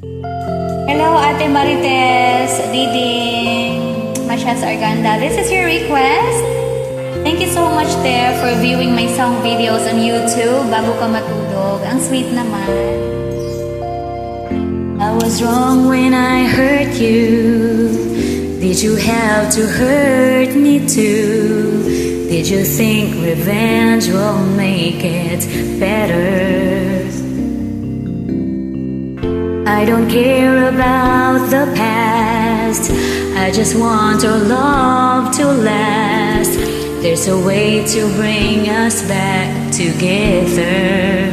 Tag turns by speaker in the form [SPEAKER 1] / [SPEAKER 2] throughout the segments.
[SPEAKER 1] Hello, Ate Marites, Diding, Mashas Arganda. This is your request. Thank you so much, Te, for viewing my song videos on YouTube bago ka matulog. Ang sweet naman. I was wrong when I hurt you. Did you have to hurt me too? Did you think revenge will make it better? I don't care about the past. I just want our love to last. There's a way to bring us back together.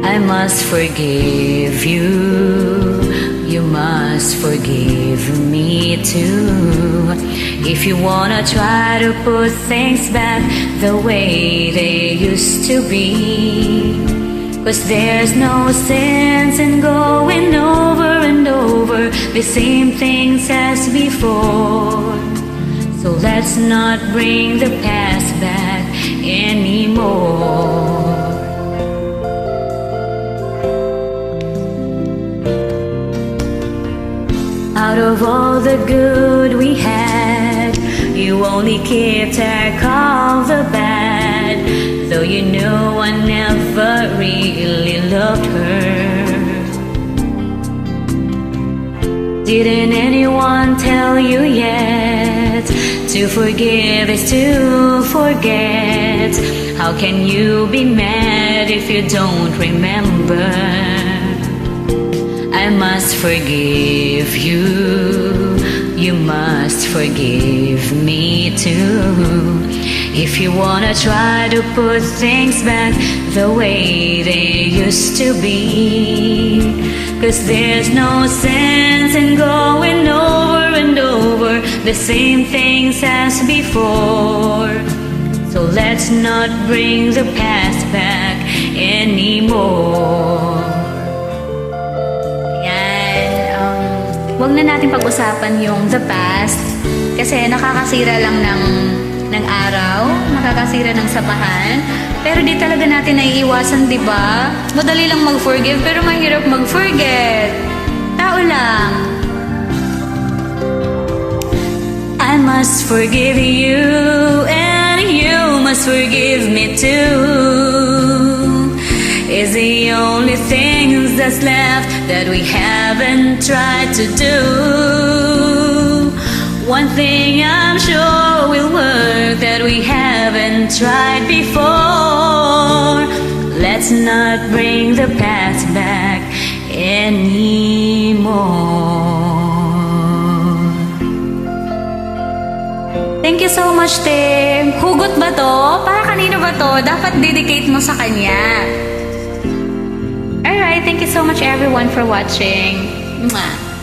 [SPEAKER 1] I must forgive you. You must forgive me too. If you wanna try to put things back the way they used to be, 'cause there's no sense in going over and over the same things as before. So let's not bring the past back anymore. Out of all the good we had, you only kept track of the bad. Though you know I never really loved her. Didn't anyone tell you yet? To forgive is to forget. How can you be mad if you don't remember? I must forgive you. You must forgive me too. If you wanna try to put things back the way they used to be, 'cause there's no sense in going over and over the same things as before. So let's not bring the past back anymore. Huwag na natin pag-usapan yung the past kasi nakakasira lang ng araw, nakakasira ng samahan. Pero di talaga natin naiiwasan, di ba? Madali lang mag-forgive pero mahirap mag-forget. Tao lang. I must forgive you and you must forgive me too. Is the only thing that's left that we haven't tried to do. One thing I'm sure will work that we haven't tried before. Let's not bring the past back anymore. Thank you so much, Tim. Hugot ba to? Para kanino ba to? Dapat dedicate mo sa kanya. Alright, thank you so much everyone for watching. Mwah.